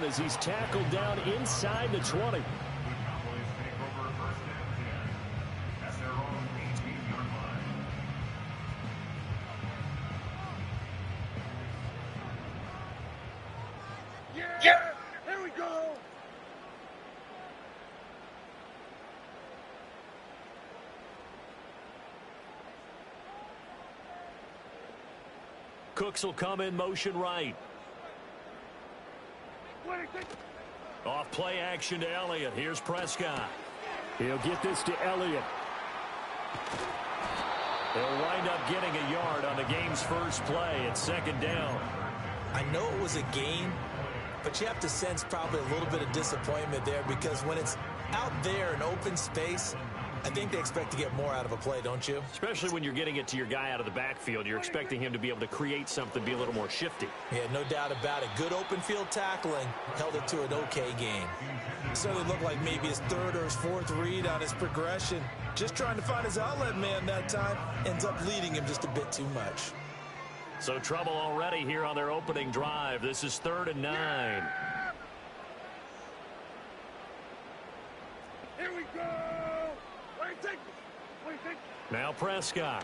as he's tackled down inside the 20. Yeah, here we go. Cooks will come in motion right. Off play action to Elliott. Here's Prescott. He'll get this to Elliott. He'll wind up getting a yard on the game's first play at second down. I know it was a gain, but you have to sense probably a little bit of disappointment there, because when it's out there in open space, I think they expect to get more out of a play, don't you? Especially when you're getting it to your guy out of the backfield. You're expecting him to be able to create something, be a little more shifty. Yeah, no doubt about it. Good open field tackling held it to an okay game. It certainly looked like maybe his third or his fourth read on his progression. Just trying to find his outlet man that time. Ends up leading him just a bit too much. So trouble already here on their opening drive. This is 3rd and 9. Here we go. Now Prescott.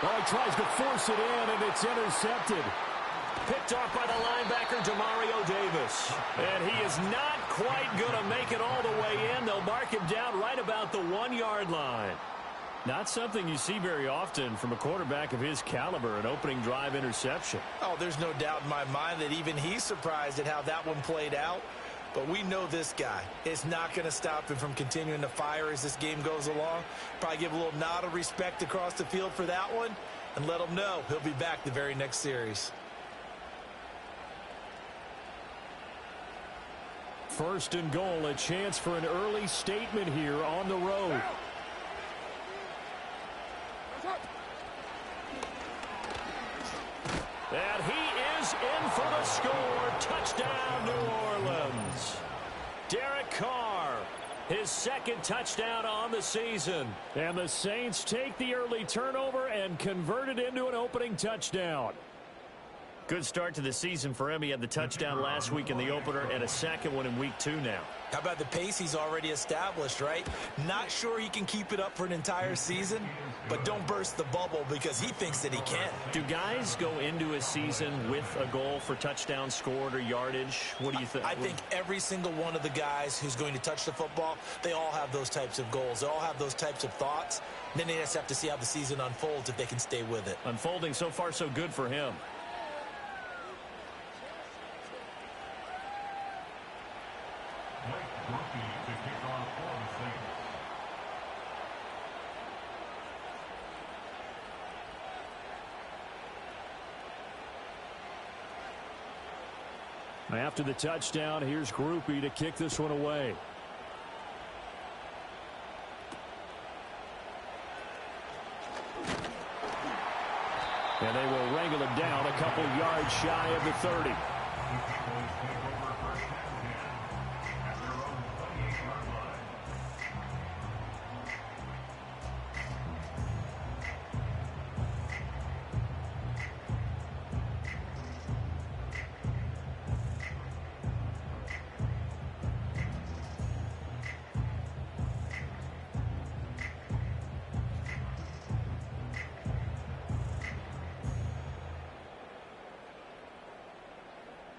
Well, he tries to force it in, and it's intercepted. Picked off by the linebacker, Demario Davis. And he is not quite going to make it all the way in. They'll mark him down right about the 1-yard line. Not something you see very often from a quarterback of his caliber, an opening drive interception. Oh, there's no doubt in my mind that even he's surprised at how that one played out. But we know this guy. It's not going to stop him from continuing to fire as this game goes along. Probably give a little nod of respect across the field for that one, and let him know he'll be back the very next series. 1st and goal, a chance for an early statement here on the road. And he is in for the score. Touchdown, New Orleans. Derek Carr, his 2nd touchdown on the season. And the Saints take the early turnover and convert it into an opening touchdown. Good start to the season for him. He had the touchdown last week in the opener and a 2nd one in week 2 now. How about the pace he's already established, right? Not sure he can keep it up for an entire season, but don't burst the bubble because he thinks that he can. Do guys go into a season with a goal for touchdown scored or yardage? What do you think? I think every single one of the guys who's going to touch the football, they all have those types of goals. They all have those types of thoughts. Then they just have to see how the season unfolds if they can stay with it. Unfolding so far so good for him. After the touchdown, here's Groupie to kick this one away. And they will wrangle him down a couple yards shy of the 30.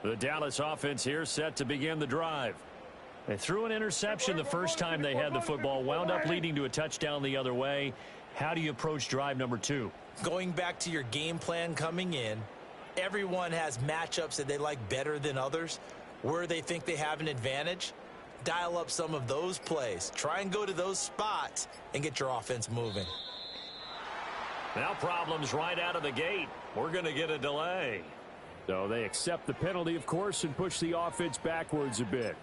The Dallas offense here set to begin the drive. They threw an interception the first time they had the football, wound up leading to a touchdown the other way. How do you approach drive number 2? Going back to your game plan coming in, everyone has matchups that they like better than others. Where they think they have an advantage, dial up some of those plays. Try and go to those spots and get your offense moving. Now problems right out of the gate. We're going to get a delay. So they accept the penalty, of course, and push the offense backwards a bit.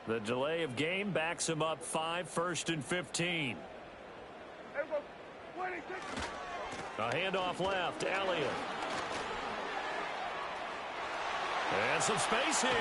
The delay of game backs him up 5, 1st and 15. A handoff left, Elliott. And some space here.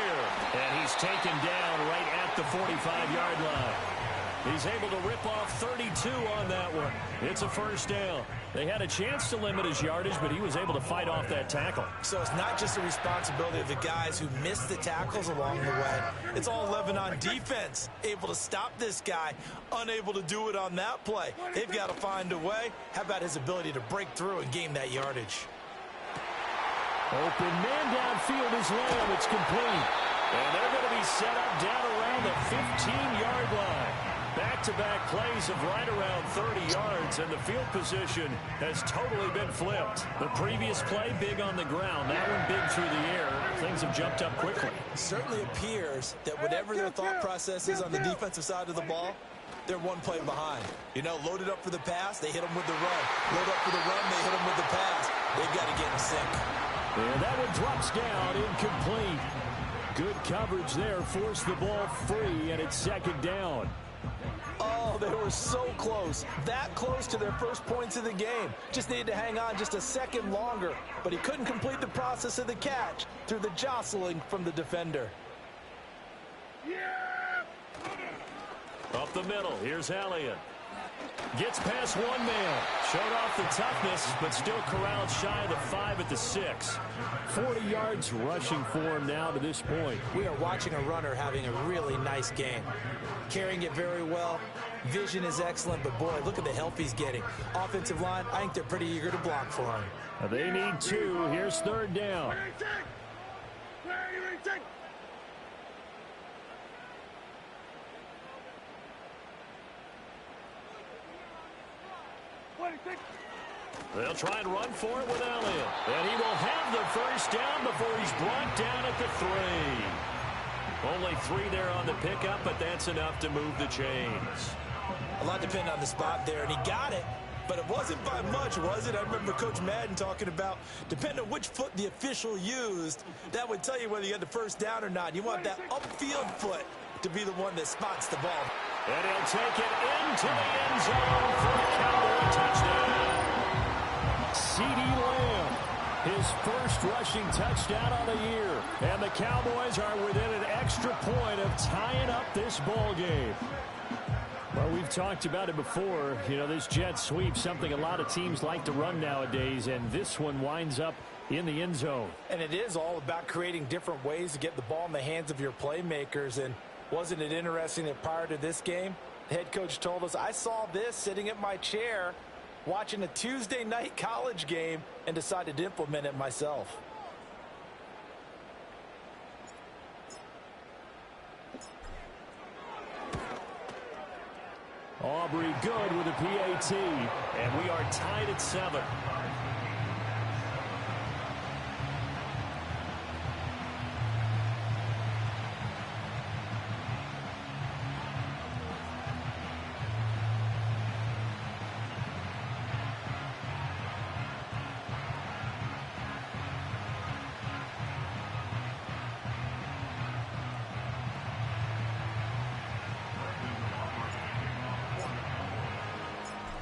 And he's taken down right at the 45-yard line. He's able to rip off 32 on that one. It's a first down. They had a chance to limit his yardage, but he was able to fight off that tackle. So it's not just the responsibility of the guys who missed the tackles along the way. It's all Lebanon defense, able to stop this guy, unable to do it on that play. They've got to find a way. How about his ability to break through and gain that yardage? Open man downfield is Lamb. It's complete. And they're going to be set up down around the 15-yard line. Back-to-back plays of right around 30 yards, and the field position has totally been flipped. The previous play, big on the ground. That one big through the air. Things have jumped up quickly. It certainly appears that whatever their thought process is on the defensive side of the ball, they're one play behind. You know, loaded up for the pass, they hit them with the run. Load up for the run, they hit them with the pass. They've got to get in sync. And that one drops down, incomplete. Good coverage there, forced the ball free, and it's second down. Oh, they were so close. That close to their first points of the game. Just needed to hang on just a second longer, but he couldn't complete the process of the catch through the jostling from the defender. Up the middle, here's Elliott. Gets past one man. Showed off the toughness, but still corralled shy of the 5 at the 6. 40 yards rushing for him now to this point. We are watching a runner having a really nice game. Carrying it very well. Vision is excellent, but boy, look at the help he's getting. Offensive line, I think they're pretty eager to block for him. They need 2. Here's third down. They'll try and run for it with Elliott. And he will have the first down before he's brought down at the 3. Only 3 there on the pickup, but that's enough to move the chains. A lot depended on the spot there, and he got it. But it wasn't by much, was it? I remember Coach Madden talking about, depending on which foot the official used, that would tell you whether you had the first down or not. You want that upfield foot to be the one that spots the ball. And he'll take it into the end zone for the Cowboy touchdown. CeeDee Lamb, his first rushing touchdown on the year. And the Cowboys are within an extra point of tying up this ball game. Well, we've talked about it before. You know, this jet sweep, something a lot of teams like to run nowadays, and this one winds up in the end zone. And it is all about creating different ways to get the ball in the hands of your playmakers. And wasn't it interesting that prior to this game, the head coach told us, I saw this sitting at my chair watching a Tuesday night college game and decided to implement it myself. Aubrey good with a PAT, and we are tied at 7.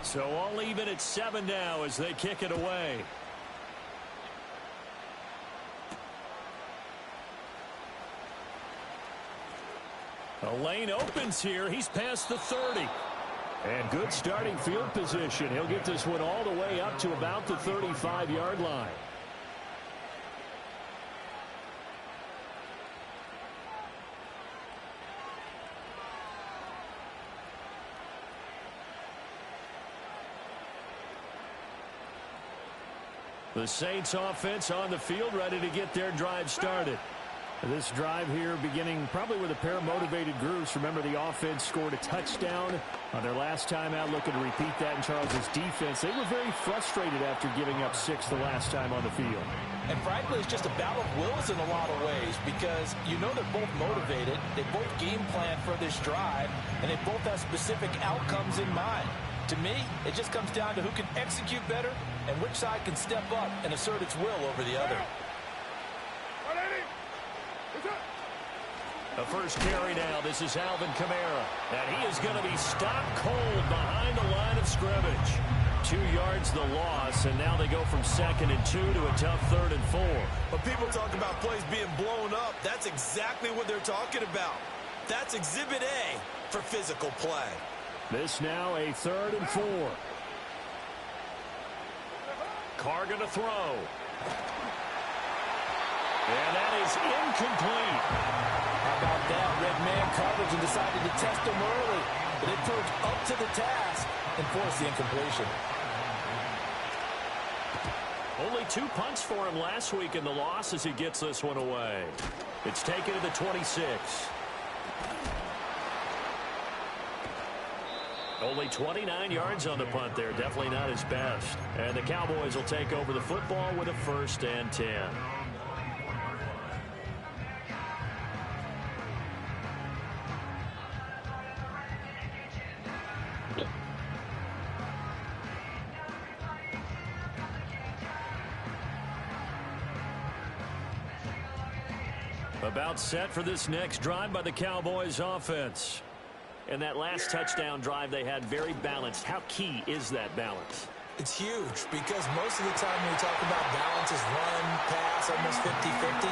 So all even at 7 now as they kick it away. A lane opens here. He's past the 30. And good starting field position. He'll get this one all the way up to about the 35-yard line. The Saints offense on the field, ready to get their drive started. This drive here beginning probably with a pair of motivated groups. Remember, the offense scored a touchdown on their last time out, looking to repeat that in Charles's defense. They were very frustrated after giving up 6 the last time on the field. And frankly, it's just a battle of wills in a lot of ways because you know they're both motivated. They both game plan for this drive, and they both have specific outcomes in mind. To me, it just comes down to who can execute better and which side can step up and assert its will over the other. The first carry now. This is Alvin Kamara. And he is going to be stopped cold behind the line of scrimmage. 2 yards the loss, and now they go from 2nd and 2 to a tough 3rd and 4. When people talk about plays being blown up, that's exactly what they're talking about. That's Exhibit A for physical play. This now a 3rd and 4. Carr going to throw. And that is incomplete. How about that? Red man coverage and decided to test him early. But it proved up to the task and forced the incompletion. Only 2 punts for him last week in the loss as he gets this one away. It's taken to the 26. Only 29 yards on the punt there. Definitely not his best. And the Cowboys will take over the football with a 1st and 10. About set for this next drive by the Cowboys offense. And that last touchdown drive they had very balanced. How key is that balance? It's huge because most of the time when we talk about balance is run, pass, almost 50-50.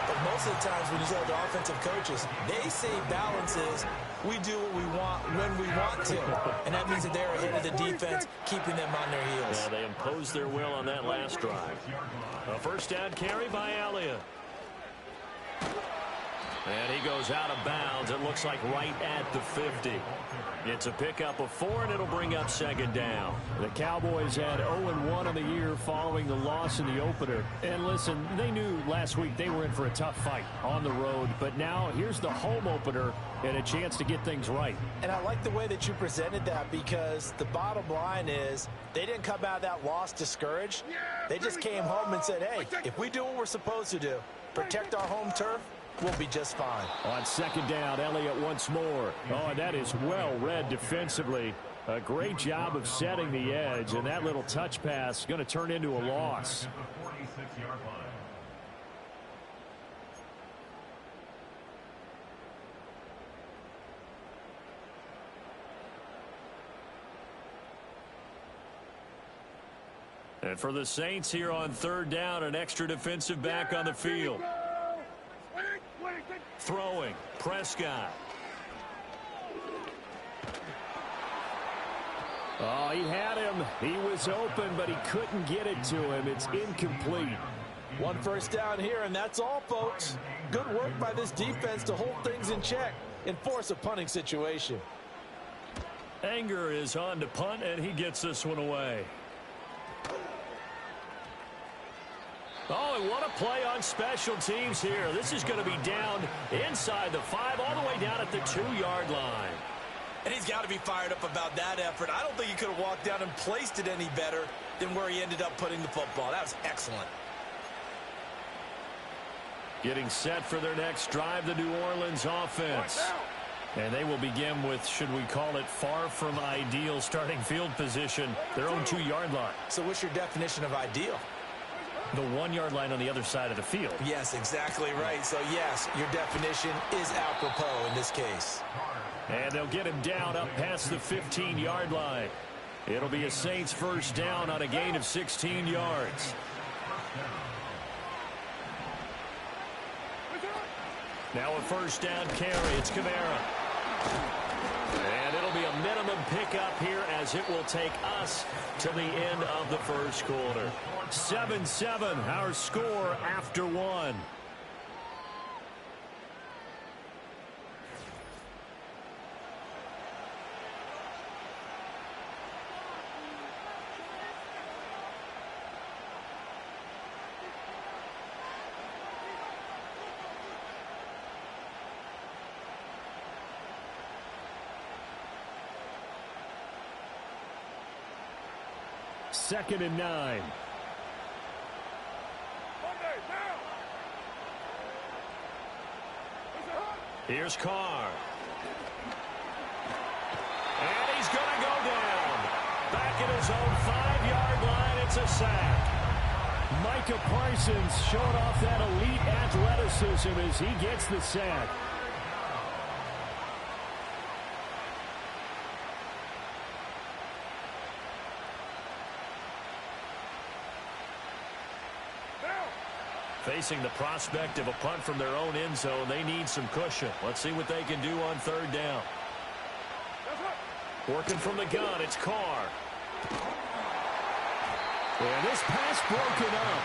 But most of the times when you talk to offensive coaches, they say balance is we do what we want when we want to. And that means that they're ahead of the defense, keeping them on their heels. Yeah, they imposed their will on that last drive. A 1st down carry by Elliott. And he goes out of bounds. It looks like right at the 50. It's a pickup of 4, and it'll bring up 2nd down. The Cowboys had 0-1 on the year following the loss in the opener. And listen, they knew last week they were in for a tough fight on the road. But now here's the home opener and a chance to get things right. And I like the way that you presented that because the bottom line is they didn't come out of that loss discouraged. They just came home and said, hey, if we do what we're supposed to do, protect our home turf, we'll be just fine. On 2nd down, Elliott once more. Oh, and that is well read defensively. A great job of setting the edge, and that little touch pass is going to turn into a loss. And for the Saints here on 3rd down, an extra defensive back on the field. Throwing, Prescott. Oh, he had him. He was open, but he couldn't get it to him. It's incomplete. 1 1st down here, and that's all, folks. Good work by this defense to hold things in check and force a punting situation. Anger is on to punt, and he gets this one away. Oh, and what a play on special teams here. This is going to be down inside the 5, all the way down at the 2-yard line. And he's got to be fired up about that effort. I don't think he could have walked down and placed it any better than where he ended up putting the football. That was excellent. Getting set for their next drive, the New Orleans offense. And they will begin with, should we call it, far from ideal starting field position, their own 2-yard line. So what's your definition of ideal? The 1-yard line on the other side of the field. Yes, exactly right. So, yes, your definition is apropos in this case. And they'll get him down up past the 15-yard line. It'll be a Saints 1st down on a gain of 16 yards. Now a 1st down carry. It's Kamara. And it'll be a minimum pickup here as it will take us to the end of the 1st quarter. 7-7, our score after 1. Second and 9. Here's Carr. And he's going to go down. Back at his own 5-yard line. It's a sack. Micah Parsons showing off that elite athleticism as he gets the sack. Facing the prospect of a punt from their own end zone, they need some cushion. Let's see what they can do on third down. Working from the gun, it's Carr. And this pass broken up.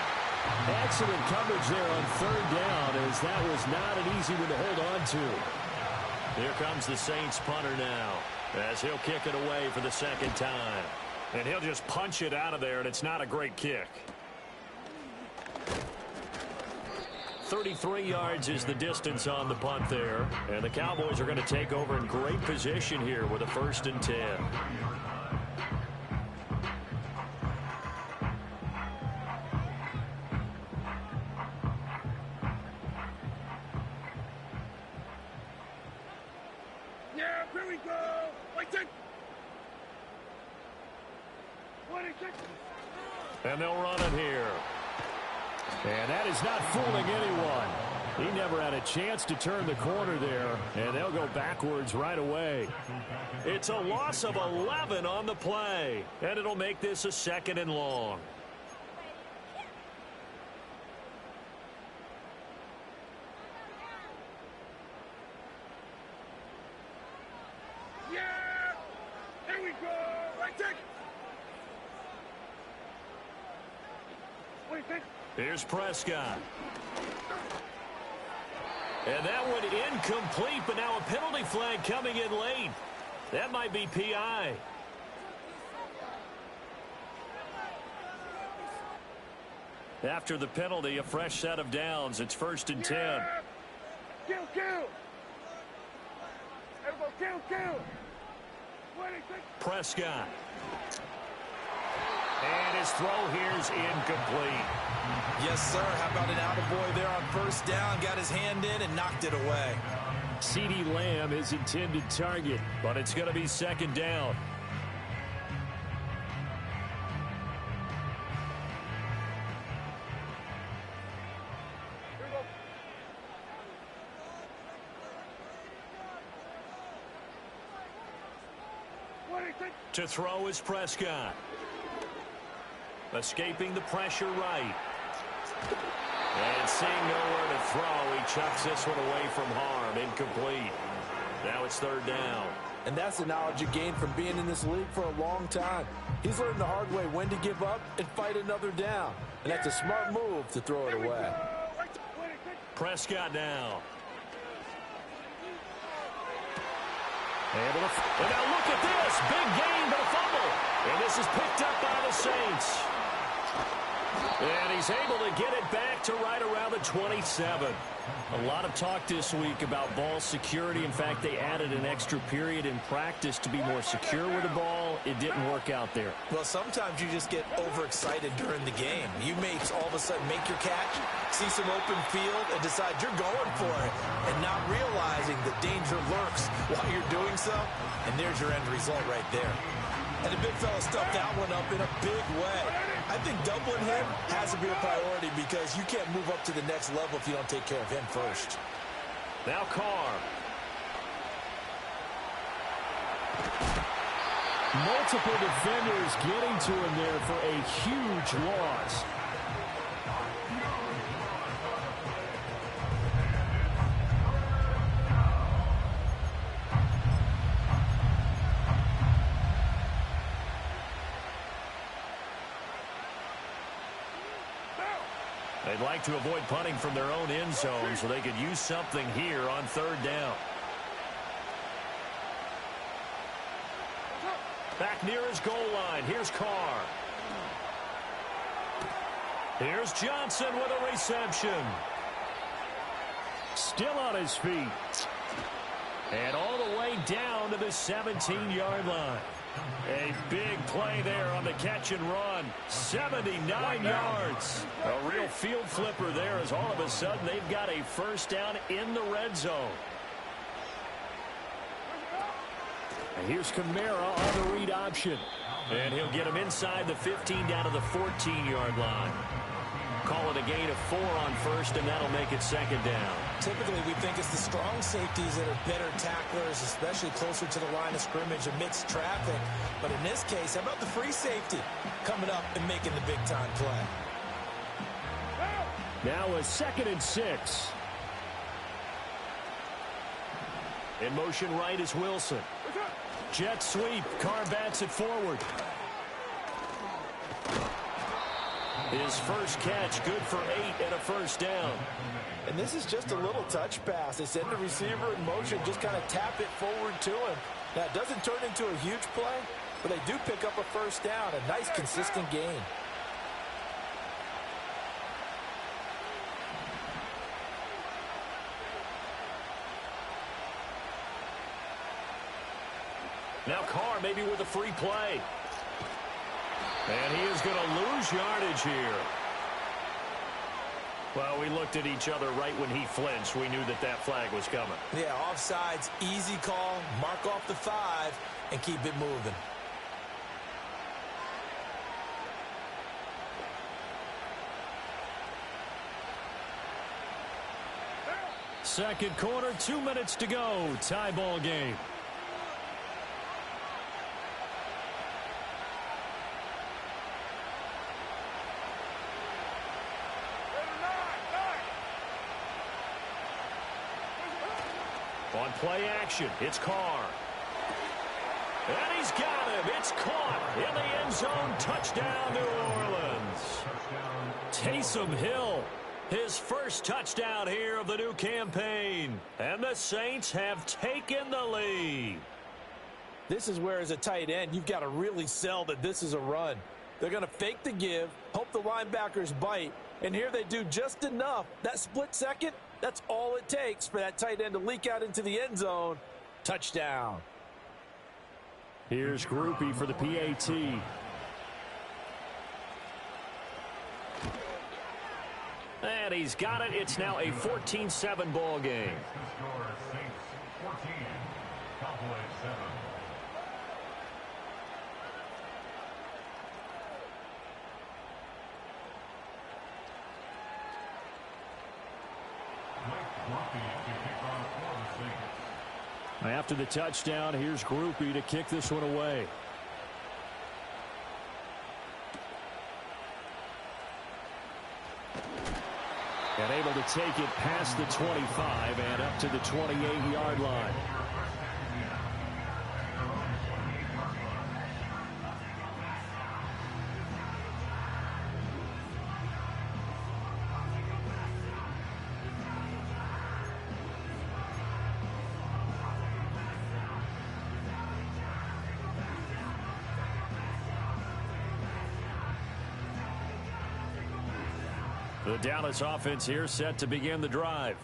Excellent coverage there on third down, as that was not an easy one to hold on to. Here comes the Saints punter now, as he'll kick it away for the second time. And he'll just punch it out of there, and it's not a great kick. 33 yards is the distance on the punt there. And the Cowboys are going to take over in great position here with a 1st and 10. Yeah, here we go. Wait, and they'll run it here. And that is not fooling anyone. He never had a chance to turn the corner there, and they'll go backwards right away. It's a loss of 11 on the play, and it'll make this a 2nd and long. Yeah, here we go. Wait, Here's Prescott. And that one incomplete, but now a penalty flag coming in late. That might be PI. After the penalty, a fresh set of downs. It's 1st and 10. Kill. Everybody, kill. Prescott. And his throw here's incomplete. Yes, sir. How about an attaboy there on 1st down? Got his hand in and knocked it away. CeeDee Lamb is intended target, but it's going to be 2nd down. To throw is Prescott. Escaping the pressure right. And seeing nowhere to throw, he chucks this one away from harm. Incomplete. Now it's 3rd down. And that's the knowledge you gain from being in this league for a long time. He's learned the hard way when to give up and fight another down. And that's a smart move to throw it away. Prescott now. And now look at this. Big gain, but a fumble. And this is picked up by the Saints. And he's able to get it back to right around the 27. A lot of talk this week about ball security. In fact, they added an extra period in practice to be more secure with the ball. It didn't work out there. Well, sometimes you just get overexcited during the game. You may all of a sudden make your catch, see some open field, and decide you're going for it, and not realizing the danger lurks while you're doing so. And there's your end result right there. And the big fella stuffed that one up in a big way. I think doubling him has to be a priority because you can't move up to the next level if you don't take care of him first. Now Carr. Multiple defenders getting to him there for a huge loss. They'd like to avoid punting from their own end zone so they could use something here on 3rd down. Back near his goal line. Here's Carr. Here's Johnson with a reception. Still on his feet. And all the way down to the 17-yard line. A big play there on the catch and run. 79 yards. A real field flipper there as all of a sudden they've got a 1st down in the red zone. And here's Kamara on the read option. And he'll get him inside the 15 down to the 14-yard line. Call it a gain of 4 on 1st, and that'll make it 2nd down. Typically, we think it's the strong safeties that are better tacklers, especially closer to the line of scrimmage amidst traffic. But in this case, how about the free safety coming up and making the big-time play? Now a 2nd and 6. In motion right is Wilson. Jet sweep. Carr bats it forward. His first catch, good for 8 and a first down. And this is just a little touch pass. They send the receiver in motion, just kind of tap it forward to him. Now, it doesn't turn into a huge play, but they do pick up a first down, a nice, consistent gain. Now Carr maybe with a free play. And he is going to lose yardage here. Well, we looked at each other right when he flinched. We knew that that flag was coming. Yeah, offsides, easy call, mark off the 5, and keep it moving. Second quarter, 2 minutes to go. Tie ball game. On play action, it's Carr. And he's got him. It's caught in the end zone. Touchdown, New Orleans. Taysom Hill, his first touchdown here of the new campaign. And the Saints have taken the lead. This is where, as a tight end, you've got to really sell that this is a run. They're going to fake the give, hope the linebackers bite, and here they do just enough. That split second, that's all it takes for that tight end to leak out into the end zone. Touchdown. Here's Groupie for the PAT. And he's got it. It's now a 14-7 ball game. After the touchdown, here's Groupie to kick this one away. And able to take it past the 25 and up to the 28-yard line. The Dallas offense here set to begin the drive.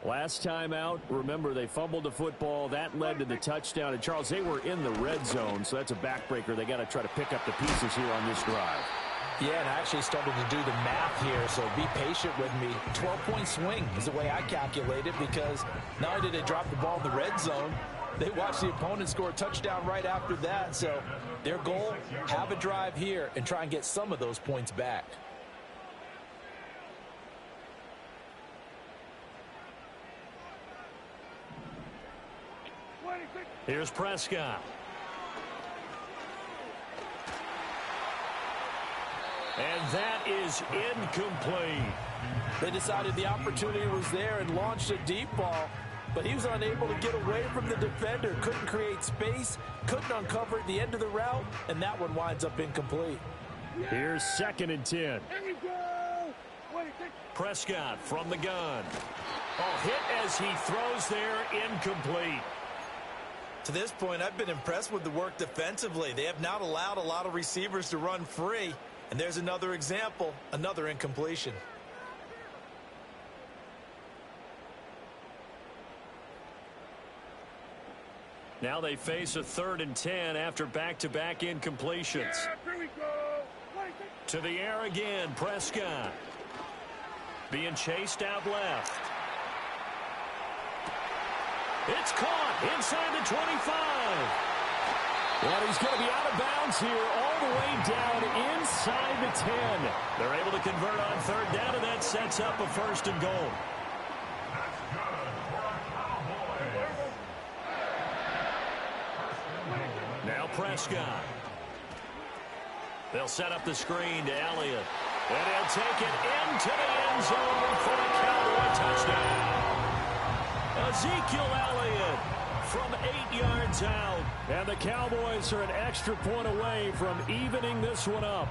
Last time out, remember, they fumbled the football. That led to the touchdown. And, Charles, they were in the red zone, so that's a backbreaker. They got to try to pick up the pieces here on this drive. Yeah, and I actually started to do the math here, so be patient with me. 12-point swing is the way I calculate it, because not only did they drop the ball in the red zone, they watched the opponent score a touchdown right after that. So their goal, have a drive here and try and get some of those points back. Here's Prescott. And that is incomplete. They decided the opportunity was there and launched a deep ball, but he was unable to get away from the defender. Couldn't create space, couldn't uncover the end of the route, and that one winds up incomplete. Here's 2nd and 10. Here we go. Prescott from the gun. Oh, hit as he throws there, incomplete. To this point, I've been impressed with the work defensively. They have not allowed a lot of receivers to run free. And there's another example, another incompletion. Now they face a 3rd and 10 after back-to-back incompletions. Yeah, here we go. To the air again, Prescott. Being chased out left. It's caught inside the 25. And he's going to be out of bounds here all the way down inside the 10. They're able to convert on 3rd down, and that sets up a 1st and goal. Now Prescott. They'll set up the screen to Elliott. And he'll take it into the end zone for a Cowboy touchdown. Ezekiel Elliott from 8 yards out. And the Cowboys are an extra point away from evening this one up.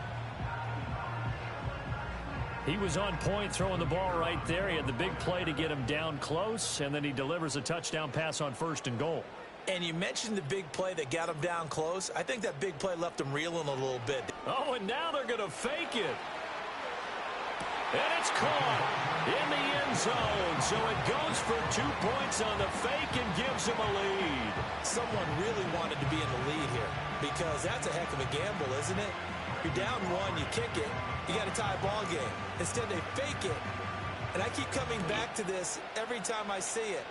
He was on point throwing the ball right there. He had the big play to get him down close, and then he delivers a touchdown pass on 1st and goal. And you mentioned the big play that got him down close. I think that big play left him reeling a little bit. Oh, and now they're going to fake it. And it's caught in the end zone. So it goes for 2 points on the fake and gives him a lead. Someone really wanted to be in the lead here because that's a heck of a gamble, isn't it? You're down 1, you kick it, you got a tie ball game. Instead, they fake it. And I keep coming back to this every time I see it.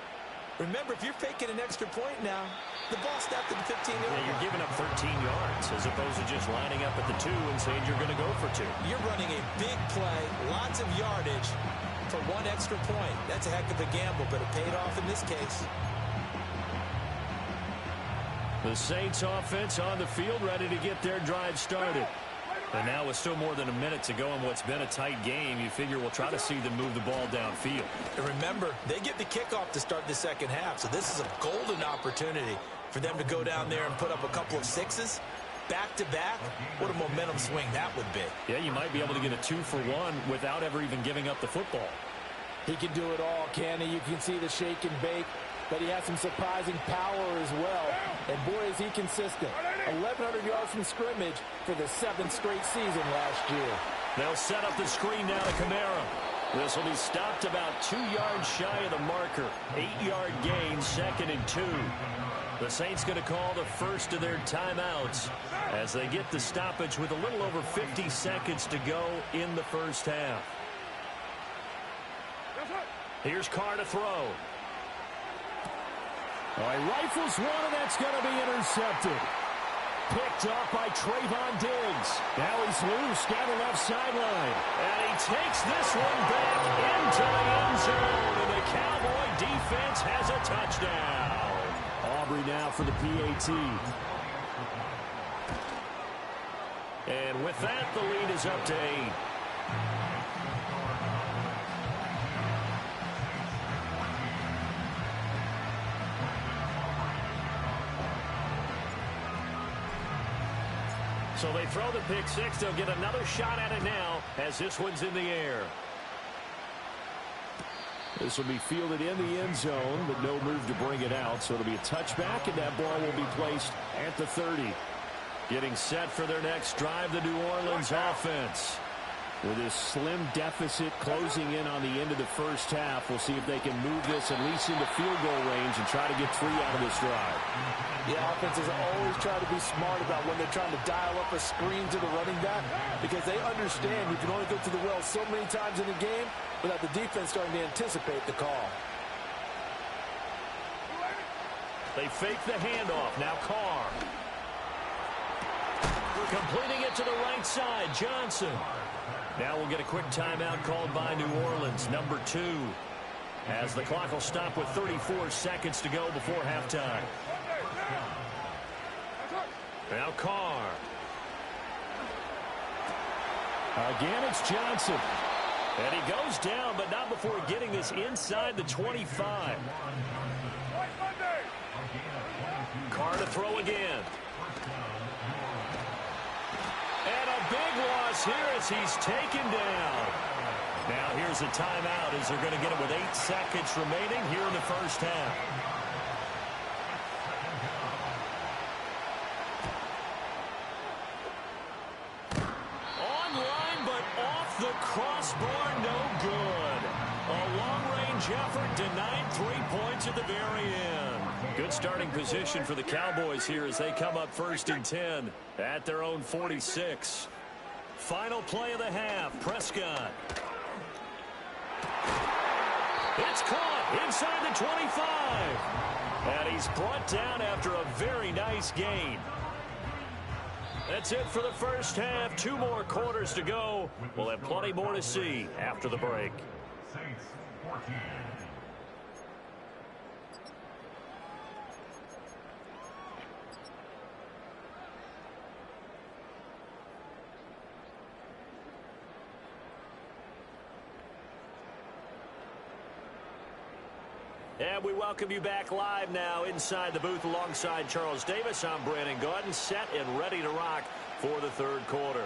Remember, if you're faking an extra point now, the ball snapped at the 15-yard line. Yeah, you're giving up 13 yards as opposed to just lining up at the 2 and saying you're going to go for 2. You're running a big play, lots of yardage for 1 extra point. That's a heck of a gamble, but it paid off in this case. The Saints offense on the field ready to get their drive started. And now with still more than a minute to go in what's been a tight game, you figure we'll try to see them move the ball downfield. And remember, they get the kickoff to start the second half, so this is a golden opportunity for them to go down there and put up a couple of 6s back-to-back. What a momentum swing that would be. Yeah, you might be able to get a 2-for-1 without ever even giving up the football. He can do it all, can he? You can see the shake and bake, but he has some surprising power as well. And boy, is he consistent. 1,100 yards from scrimmage for the 7th straight season last year. They'll set up the screen now to Kamara. This will be stopped about 2 yards shy of the marker. 8-yard gain, 2nd and 2. The Saints going to call the first of their timeouts as they get the stoppage with a little over 50 seconds to go in the first half. Here's Carr to throw. All right, rifles one, and that's going to be intercepted. Picked up by Trayvon Diggs. Now he's loose down the left sideline. And he takes this one back into the end zone. And the Cowboy defense has a touchdown. Aubrey now for the PAT. And with that, the lead is up to 8. So they throw the pick 6. They'll get another shot at it now as this one's in the air. This will be fielded in the end zone, but no move to bring it out. So it'll be a touchback, and that ball will be placed at the 30. Getting set for their next drive, the New Orleans offense. With this slim deficit closing in on the end of the first half, we'll see if they can move this at least into field goal range and try to get 3 out of this drive. Yeah, offenses always try to be smart about when they're trying to dial up a screen to the running back because they understand you can only go to the well so many times in the game without the defense starting to anticipate the call. They fake the handoff. Now Carr. Completing it to the right side, Johnson. Now we'll get a quick timeout called by New Orleans, number 2. As the clock will stop with 34 seconds to go before halftime. Now Carr. Again, it's Johnson. And he goes down, but not before getting this inside the 25. Carr to throw again. And a big loss here as he's taken down. Now here's a timeout as they're going to get it with 8 seconds remaining here in the first half. Online, but off the crossbar, no good. A long-range effort denied 3 points at the very end. Good starting position for the Cowboys here as they come up 1st and 10 at their own 46. Final play of the half, Prescott. It's caught inside the 25. And he's brought down after a very nice gain. That's it for the first half. 2 more quarters to go. We'll have plenty more to see after the break. Saints 14. And we welcome you back live now inside the booth alongside Charles Davis. I'm Brandon Gaudin, set and ready to rock for the third quarter.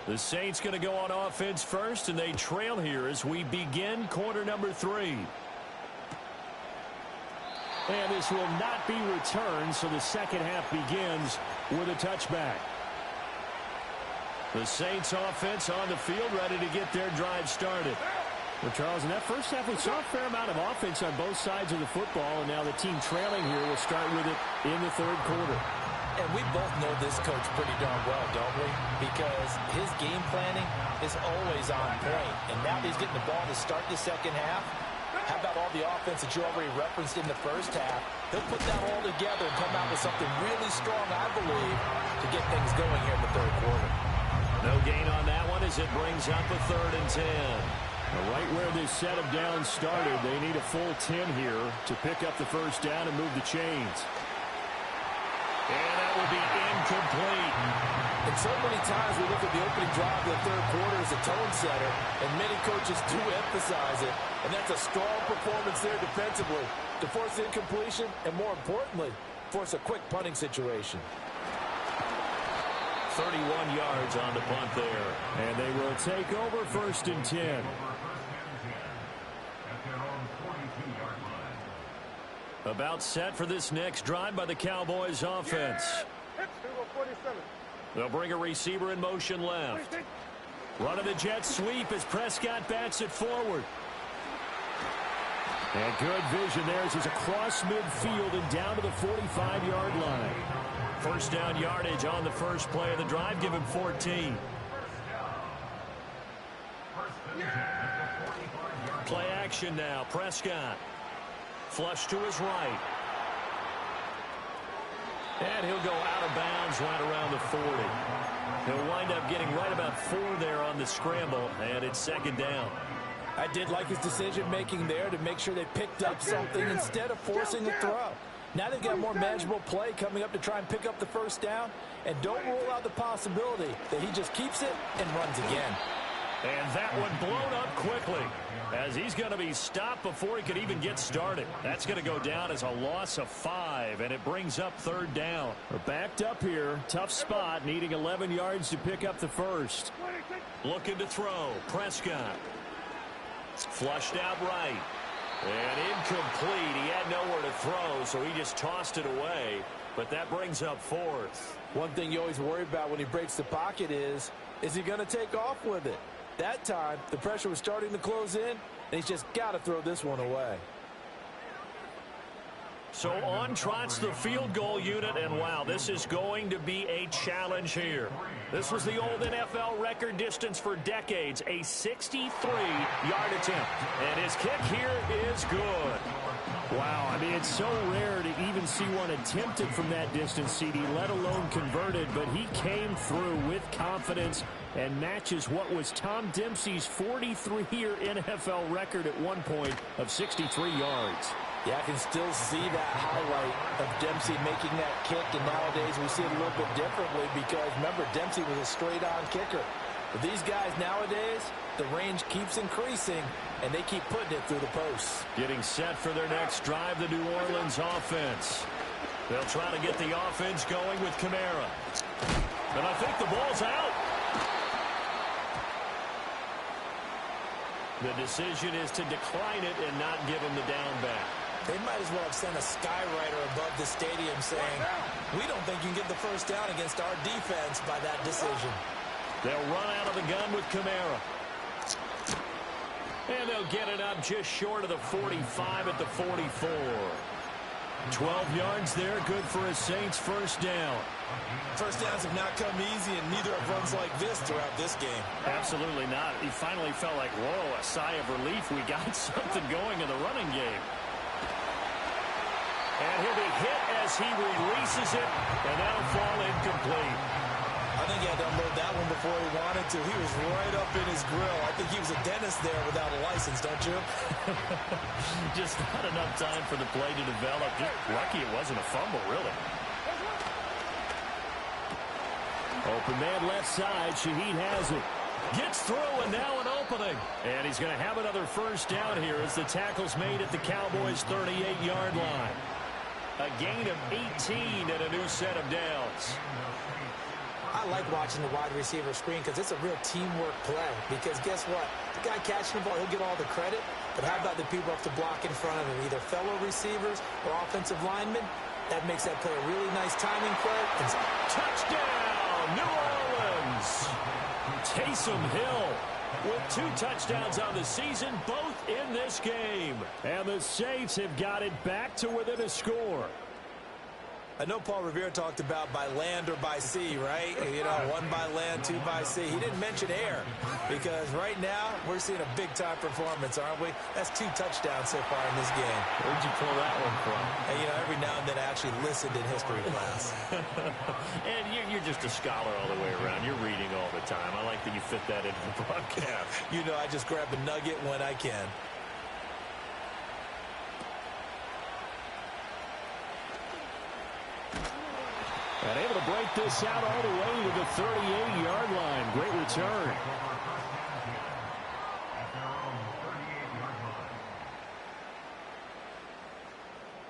The Saints going to go on offense first, and they trail here as we begin quarter number 3. And this will not be returned, so the second half begins with a touchback. The Saints offense on the field, ready to get their drive started. Well, Charles, in that first half, we saw a fair amount of offense on both sides of the football, and now the team trailing here will start with it in the third quarter. And we both know this coach pretty darn well, don't we? Because his game planning is always on point. And now that he's getting the ball to start the second half, how about all the offense that you already referenced in the first half? He'll put that all together and come out with something really strong, I believe, to get things going here in the third quarter. No gain on that one as it brings up a 3rd and 10. Right where this set of downs started, they need a full 10 here to pick up the first down and move the chains. And that will be incomplete. And so many times we look at the opening drive of the third quarter as a tone setter, and many coaches do emphasize it. And that's a strong performance there defensively to force incompletion and, more importantly, force a quick punting situation. 31 yards on the punt there. And they will take over 1st and 10. About set for this next drive by the Cowboys offense. They'll bring a receiver in motion left. Running the jet sweep as Prescott bats it forward. And good vision there as he's across midfield and down to the 45-yard line. First down yardage on the first play of the drive. Give him 14. Play action now. Prescott. Flush to his right. And he'll go out of bounds right around the 40. He'll wind up getting right about 4 there on the scramble, and it's 2nd down. I did like his decision-making there to make sure they picked up something instead of forcing a throw. Now they've got a more manageable play coming up to try and pick up the first down, and don't rule out the possibility that he just keeps it and runs again. And that one blown up quickly as he's going to be stopped before he could even get started. That's going to go down as a loss of 5, and it brings up 3rd down. We're backed up here. Tough spot, needing 11 yards to pick up the first. Looking to throw. Prescott. Flushed out right. And incomplete. He had nowhere to throw, so he just tossed it away. But that brings up 4th. One thing you always worry about when he breaks the pocket is he going to take off with it? That time, the pressure was starting to close in, and he's just got to throw this one away. So on trots the field goal unit, and wow, this is going to be a challenge here. This was the old NFL record distance for decades, a 63-yard attempt. And his kick here is good. Wow, I mean, it's so rare to even see one attempted from that distance, CD, let alone converted, but he came through with confidence and matches what was Tom Dempsey's 43-year NFL record at one point of 63 yards. Yeah, I can still see that highlight of Dempsey making that kick, and nowadays we see it a little bit differently because, remember, Dempsey was a straight-on kicker. But these guys nowadays, the range keeps increasing, and they keep putting it through the posts. Getting set for their next drive, the New Orleans offense. They'll try to get the offense going with Kamara. And I think the ball's out. The decision is to decline it and not give him the down back. They might as well have sent a skywriter above the stadium saying, we don't think you can get the first down against our defense by that decision. They'll run out of the gun with Kamara. And they'll get it up just short of the 45 at the 44. 12 yards there, good for a Saints first down. First downs have not come easy, and neither have runs like this throughout this game. Absolutely not. He finally felt like, whoa, a sigh of relief. We got something going in the running game. And he'll be hit as he releases it, and that'll fall incomplete. I I think he had to unload that one before he wanted to. He was right up in his grill. I think he was a dentist there without a license, don't you? Just not enough time for the play to develop. Just lucky it wasn't a fumble, really. Open man left side. Siiigh has it. Gets through, and now an opening. And he's going to have another first down here as the tackle's made at the Cowboys' 38-yard line. A gain of 18 and a new set of downs. I like watching the wide receiver screen because it's a real teamwork play. Because guess what? The guy catching the ball, he'll get all the credit. But how about the people who have to block in front of him, either fellow receivers or offensive linemen? That makes that play a really nice timing play. Touchdown, New Orleans! Taysom Hill with 2 touchdowns on the season, both in this game. And the Saints have got it back to within a score. I know Paul Revere talked about by land or by sea, right? You know, 1 by land, 2 by sea. He didn't mention air because right now we're seeing a big-time performance, aren't we? That's 2 touchdowns so far in this game. Where'd you pull that one from? And, you know, every now and then I actually listened in history class. And you're just a scholar all the way around. You're reading all the time. I like that you fit that into the broadcast. You know, I just grab a nugget when I can. And able to break this out all the way to the 38-yard line. Great return.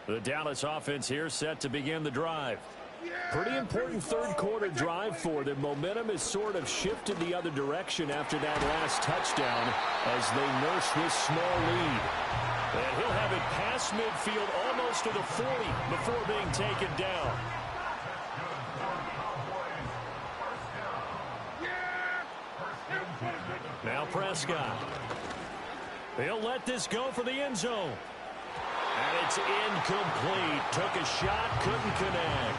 The Dallas offense here set to begin the drive. Pretty important third-quarter drive for them. Momentum has sort of shifted the other direction after that last touchdown as they nurse this small lead. And he'll have it past midfield almost to the 40 before being taken down. Now Prescott. He'll let this go for the end zone. And it's incomplete. Took a shot, couldn't connect.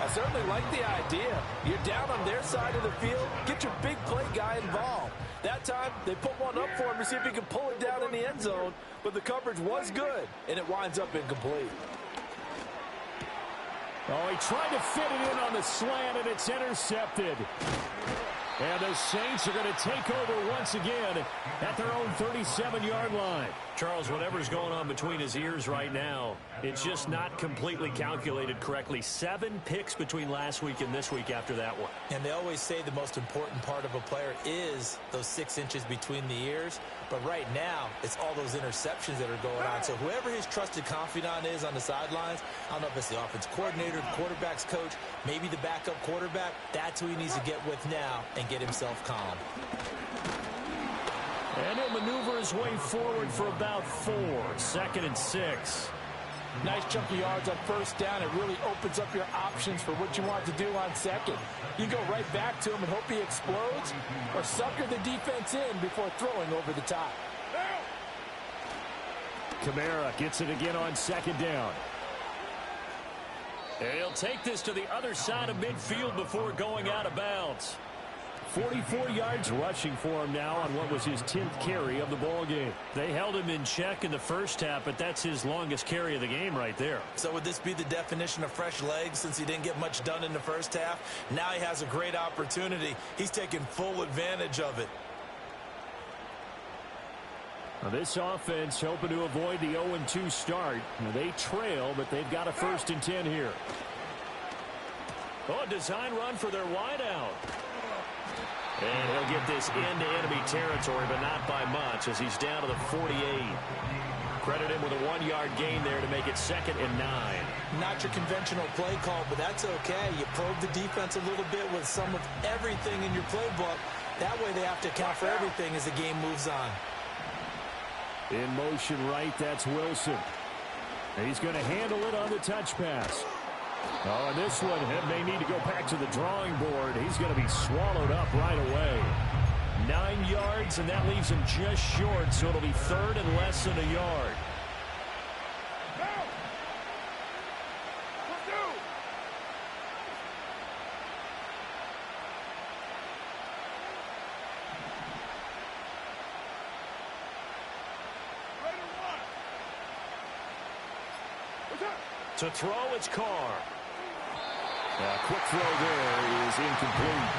I certainly like the idea. You're down on their side of the field. Get your big play guy involved. That time, they put one up for him to see if he can pull it down in the end zone. But the coverage was good, and it winds up incomplete. Oh, he tried to fit it in on the slant, and it's intercepted. And the Saints are going to take over once again at their own 37-yard line. Charles, whatever's going on between his ears right now, it's just not completely calculated correctly. 7 picks between last week and this week after that one. And they always say the most important part of a player is those 6 inches between the ears. But right now, it's all those interceptions that are going on. So whoever his trusted confidant is on the sidelines, I don't know if it's the offense coordinator, the quarterback's coach, maybe the backup quarterback, that's who he needs to get with now and get himself calm. And he'll maneuver his way forward for about 4. 2nd and 6. Nice chunk of yards on first down. It really opens up your options for what you want to do on second. You go right back to him and hope he explodes, or sucker the defense in before throwing over the top. Kamara gets it again on 2nd down. And he'll take this to the other side of midfield before going out of bounds. 44 yards rushing for him now on what was his 10th carry of the ball game. They held him in check in the first half, but that's his longest carry of the game right there. So would this be the definition of fresh legs since he didn't get much done in the first half? Now he has a great opportunity. He's taking full advantage of it. Now this offense hoping to avoid the 0-2 start. Now they trail, but they've got a 1st and 10 here. Oh, a design run for their wideout. And he'll get this into enemy territory, but not by much as he's down to the 48. Credit him with a 1-yard gain there to make it 2nd and 9. Not your conventional play call, but that's okay. You probe the defense a little bit with some of everything in your playbook. That way they have to account for everything as the game moves on. In motion right, that's Wilson. He's going to handle it on the touch pass. Oh, and this one may need to go back to the drawing board. He's going to be swallowed up right away. 9 yards, and that leaves him just short, so it'll be 3rd and less than a yard. To throw, it's Carr. Quick throw there is incomplete.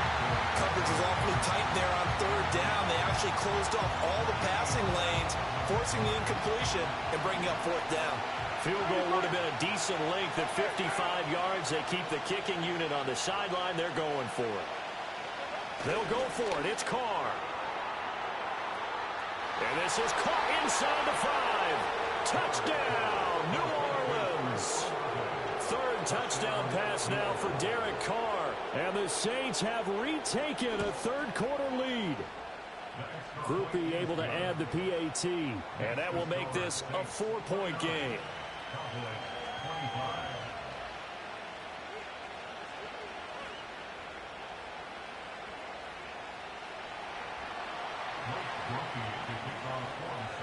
Coverage is awfully tight there on third down. They actually closed off all the passing lanes, forcing the incompletion and bringing up fourth down. Field goal would have been a decent length at 55 yards. They keep the kicking unit on the sideline. They're going for it. They'll go for it. It's Carr. And this is caught inside the 5. Touchdown, New Orleans. Third touchdown pass now for Derek Carr. And the Saints have retaken a third-quarter lead. Groupie able to add the PAT. And that will make this a 4-point game.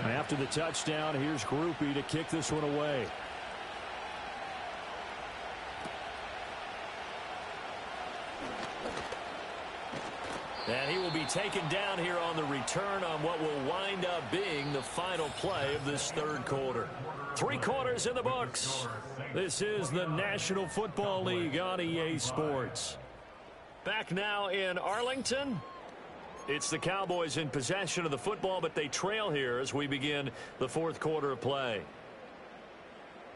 After the touchdown, here's Groupie to kick this one away. And he will be taken down here on the return on what will wind up being the final play of this third quarter. 3 quarters in the books. This is the National Football League on EA Sports. Back now in Arlington. It's the Cowboys in possession of the football, but they trail here as we begin the fourth quarter of play.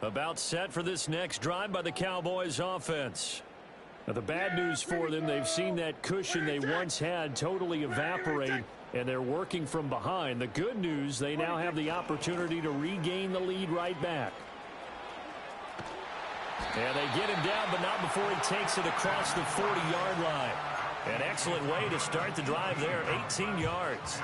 About set for this next drive by the Cowboys offense. Now, the bad news for them, they've seen that cushion they once had totally evaporate, and they're working from behind. The good news, they now have the opportunity to regain the lead right back. And they get him down, but not before he takes it across the 40-yard line. An excellent way to start the drive there, 18 yards.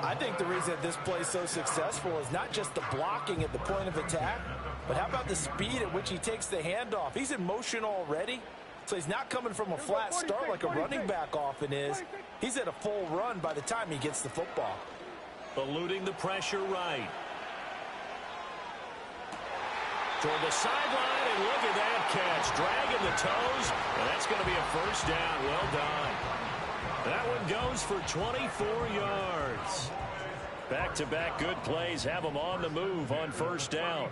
I think the reason that this play is so successful is not just the blocking at the point of attack, but how about the speed at which he takes the handoff? He's in motion already, so he's not coming from a flat start like a running back often is. He's at a full run by the time he gets the football. Eluding the pressure right. Toward the sideline, and look at that catch. Dragging the toes, and that's going to be a first down. Well done. That one goes for 24 yards. Back-to-back good plays have them on the move on first down.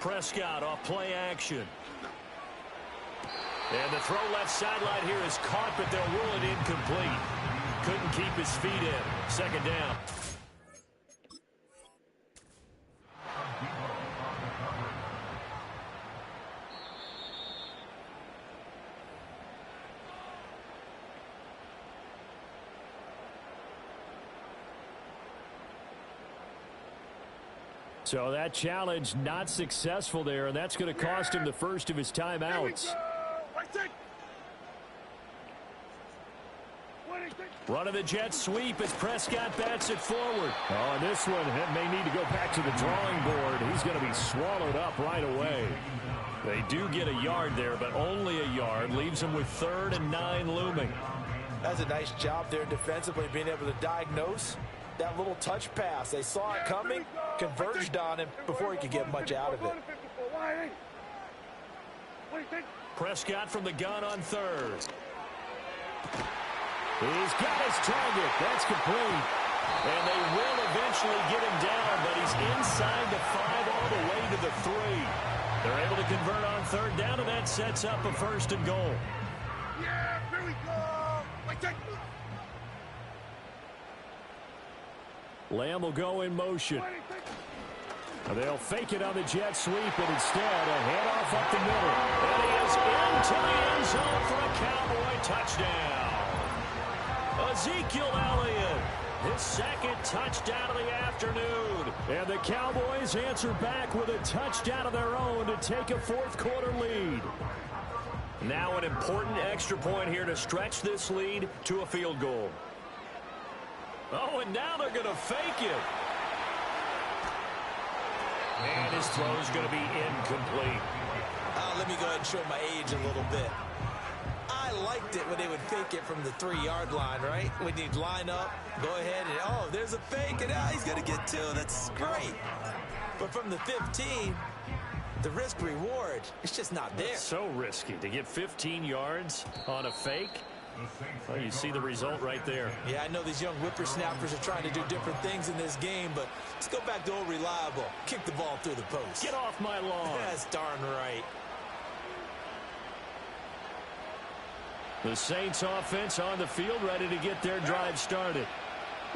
Prescott off play action. And the throw left sideline here is caught, but they'll rule it incomplete. Couldn't keep his feet in. Second down. So that challenge not successful there, and that's going to cost him the first of his timeouts. Run of the jet sweep as Prescott bats it forward. Oh, and this one may need to go back to the drawing board. He's going to be swallowed up right away. They do get a yard there, but only a yard. Leaves him with 3rd and 9 looming. That's a nice job there defensively, being able to diagnose that little touch pass. They saw it coming, converged on him before he could get much out of it. Prescott from the gun on 3rd. He's got his target. That's complete. And they will eventually get him down, but he's inside the 5 all the way to the 3. They're able to convert on 3rd down, and that sets up a 1st and goal. Yeah, here we go. Lamb will go in motion. They'll fake it on the jet sweep, and instead a handoff up the middle. And he is into the end zone for a Cowboy touchdown. Ezekiel Elliott, his 2nd touchdown of the afternoon. And the Cowboys answer back with a touchdown of their own to take a fourth quarter lead. Now an important extra point here to stretch this lead to a field goal. Oh, and now they're going to fake it. And his throw is going to be incomplete. Let me go ahead and show my age a little bit. I liked it when they would fake it from the 3-yard line, right? When you'd line up, go ahead, and oh, there's a fake, and now he's going to get 2. That's great. But from the 15, the risk-reward, it's just not there. It's so risky to get 15 yards on a fake. Well, you see the result right there. Yeah, I know these young whippersnappers are trying to do different things in this game, but let's go back to old reliable. Kick the ball through the post. Get off my lawn. That's darn right. The Saints offense on the field, ready to get their drive started.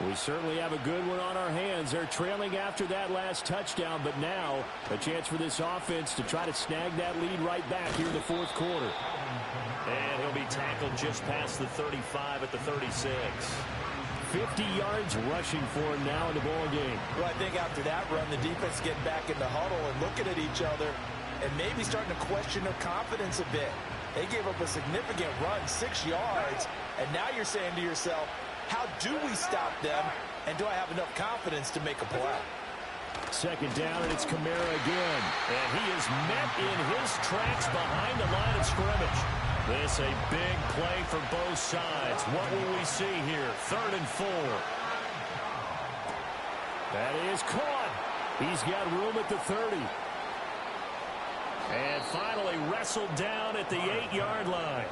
We certainly have a good one on our hands. They're trailing after that last touchdown, but now a chance for this offense to try to snag that lead right back here in the fourth quarter. And he'll be tackled just past the 35 at the 36. 50 yards rushing for him now in the ball game. Well, I think after that run, the defense getting back in the huddle and looking at each other and maybe starting to question their confidence a bit. They gave up a significant run, 6 yards, and now you're saying to yourself, how do we stop them, and do I have enough confidence to make a play? Second down, and it's Kamara again. And he is met in his tracks behind the line of scrimmage. This a big play for both sides. What will we see here? 3rd and 4. That is caught. He's got room at the 30. And finally wrestled down at the 8-yard line.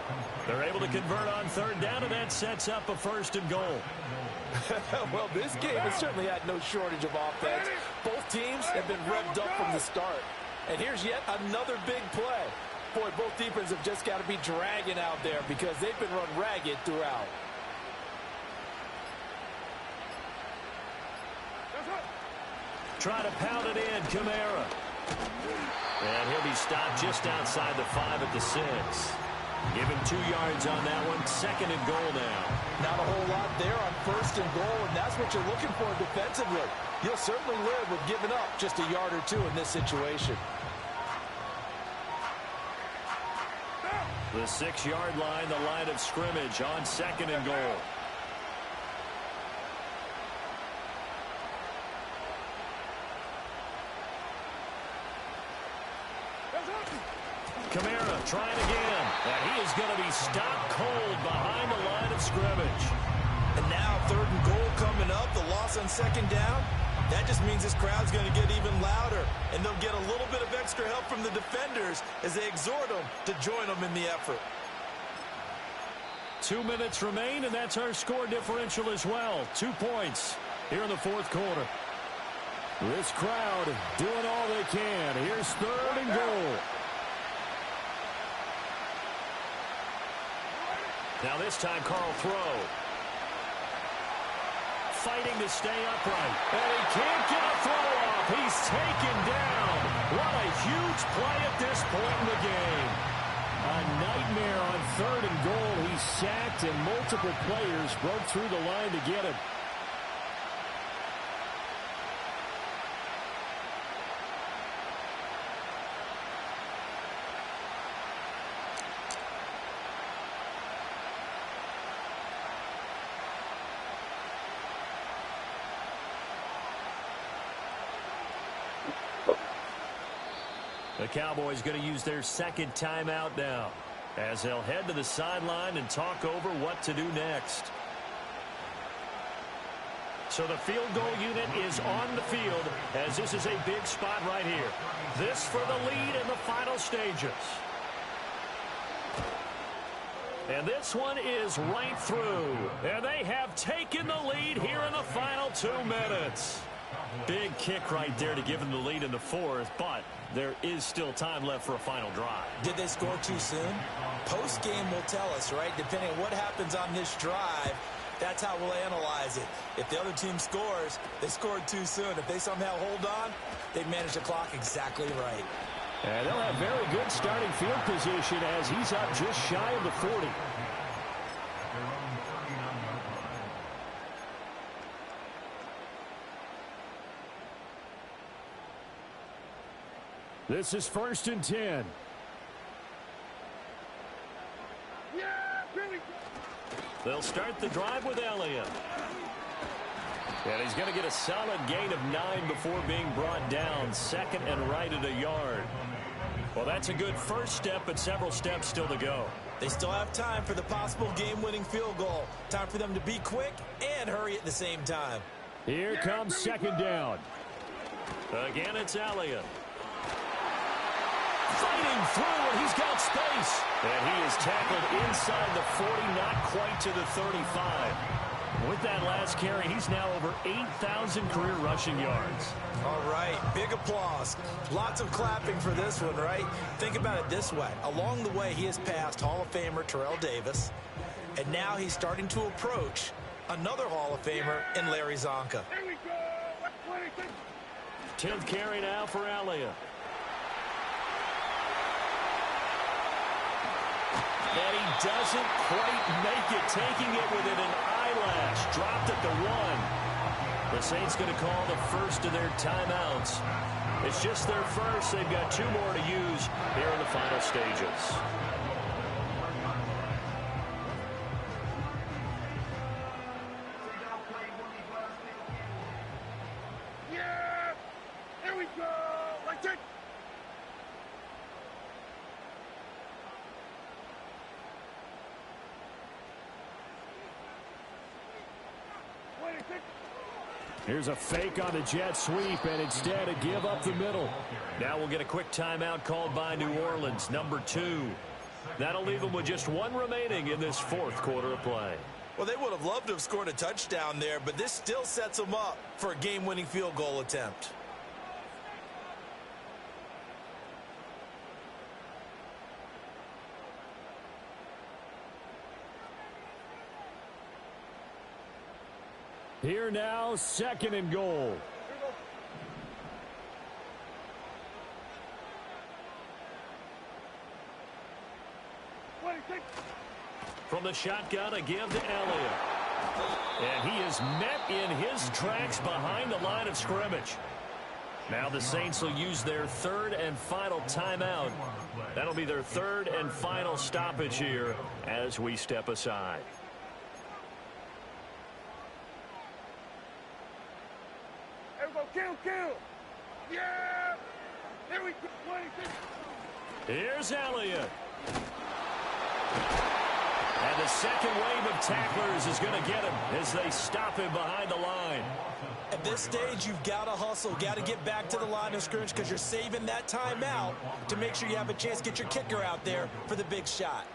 They're able to convert on 3rd down, and that sets up a 1st and goal. Well, this game has certainly had no shortage of offense. Both teams have been revved up from the start. And here's yet another big play. Boy, both defenses have just got to be dragging out there because they've been run ragged throughout. Try to pound it in, Kamara. And he'll be stopped just outside the 5 at the 6. Give him 2 yards on that one. 2nd and goal now. Not a whole lot there on 1st and goal, and that's what you're looking for defensively. You'll certainly live with giving up just a yard or 2 in this situation. The 6-yard line, the line of scrimmage on 2nd and goal. Kamara trying again. And he is going to be stopped cold behind the line of scrimmage. And now 3rd and goal coming up. The loss on 2nd down. That just means this crowd's going to get even louder. And they'll get a little bit of extra help from the defenders as they exhort them to join them in the effort. 2 minutes remain, and that's our score differential as well. 2 points here in the fourth quarter. This crowd doing all they can. Here's 3rd and goal. Now this time, Carl throw. Fighting to stay upright. And he can't get a throw off. He's taken down. What a huge play at this point in the game. A nightmare on 3rd and goal. He's sacked, and multiple players broke through the line to get him. The Cowboys going to use their 2nd timeout now as they'll head to the sideline and talk over what to do next. So the field goal unit is on the field as this is a big spot right here. This for the lead in the final stages. And this one is right through. And they have taken the lead here in the final 2 minutes. Big kick right there to give them the lead in the 4th, but there is still time left for a final drive. Did they score too soon? Post-game will tell us, right? Depending on what happens on this drive, that's how we'll analyze it. If the other team scores, they scored too soon. If they somehow hold on, they manage the clock exactly right. And they'll have very good starting field position as he's up just shy of the 40. This is 1st and 10. They'll start the drive with Elliott. And he's going to get a solid gain of 9 before being brought down. 2nd and right at a yard. Well, that's a good first step, but several steps still to go. They still have time for the possible game-winning field goal. Time for them to be quick and hurry at the same time. Here comes 2nd down. Again, it's Elliott. fighting through, and he's got space. And he is tackled inside the 40, not quite to the 35. With that last carry, he's now over 8,000 career rushing yards. All right, big applause. Lots of clapping for this one, right? Think about it this way. Along the way, he has passed Hall of Famer Terrell Davis, and now he's starting to approach another Hall of Famer in Larry Zonka. Here we go. 10th carry now for Elliott. And he doesn't quite make it, taking it within an eyelash. Dropped at the 1. The Saints going to call the first of their timeouts. It's just their first. They've got 2 more to use here in the final stages. Yeah. Here we go. Like it. Here's a fake on the jet sweep, and instead a give up the middle. Now we'll get a quick timeout called by New Orleans, number 2. That'll leave them with just 1 remaining in this 4th quarter of play. Well, they would have loved to have scored a touchdown there, but this still sets them up for a game-winning field goal attempt. Here now, 2nd and goal. From the shotgun, a give to Elliott. And he is met in his tracks behind the line of scrimmage. Now the Saints will use their 3rd and final timeout. That'll be their 3rd and final stoppage here as we step aside. Kill. Yeah. Here we go. Here's Elliott. And the second wave of tacklers is going to get him as they stop him behind the line. At this stage, you've got to hustle, got to get back to the line of scrimmage because you're saving that timeout to make sure you have a chance to get your kicker out there for the big shot.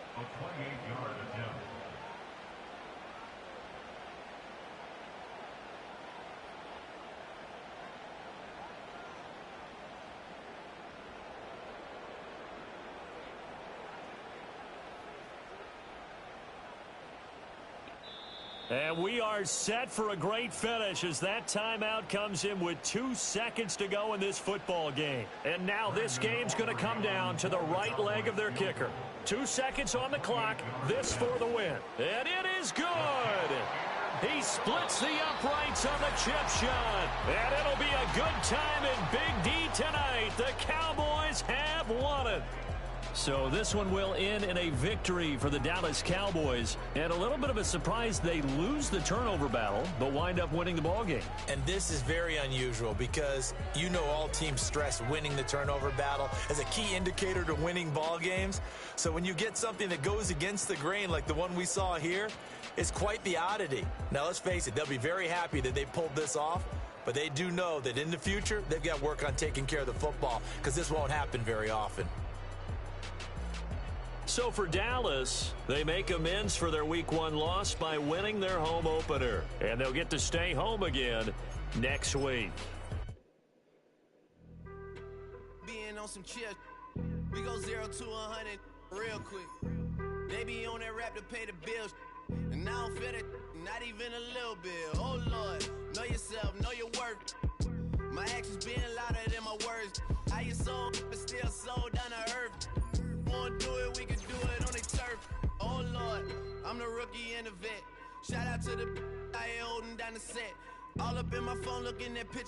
And we are set for a great finish as that timeout comes in with 2 seconds to go in this football game. And now this game's going to come down to the right leg of their kicker. 2 seconds on the clock. This for the win. And it is good. He splits the uprights on the chip shot. And it'll be a good time in Big D tonight. The Cowboys have won it. So this one will end in a victory for the Dallas Cowboys. And a little bit of a surprise, they lose the turnover battle, but wind up winning the ballgame. And this is very unusual because you know all teams stress winning the turnover battle as a key indicator to winning ball games. So when you get something that goes against the grain like the one we saw here, it's quite the oddity. Now let's face it, they'll be very happy that they pulled this off, but they do know that in the future, they've got work on taking care of the football because this won't happen very often. So for Dallas, they make amends for their Week 1 loss by winning their home opener. And they'll get to stay home again next week. Being on some chill, we go 0 to 100 real quick. They be on that rap to pay the bills, and I don't feel it, not even a little bit. Oh Lord, know yourself, know your worth. My actions being louder than my words. How you sold, but still sold down to earth. Wanna do it, we can do it on the turf. Oh Lord, I'm the rookie and the vet. Shout out to the I holding down the set. All up in my phone looking at pictures.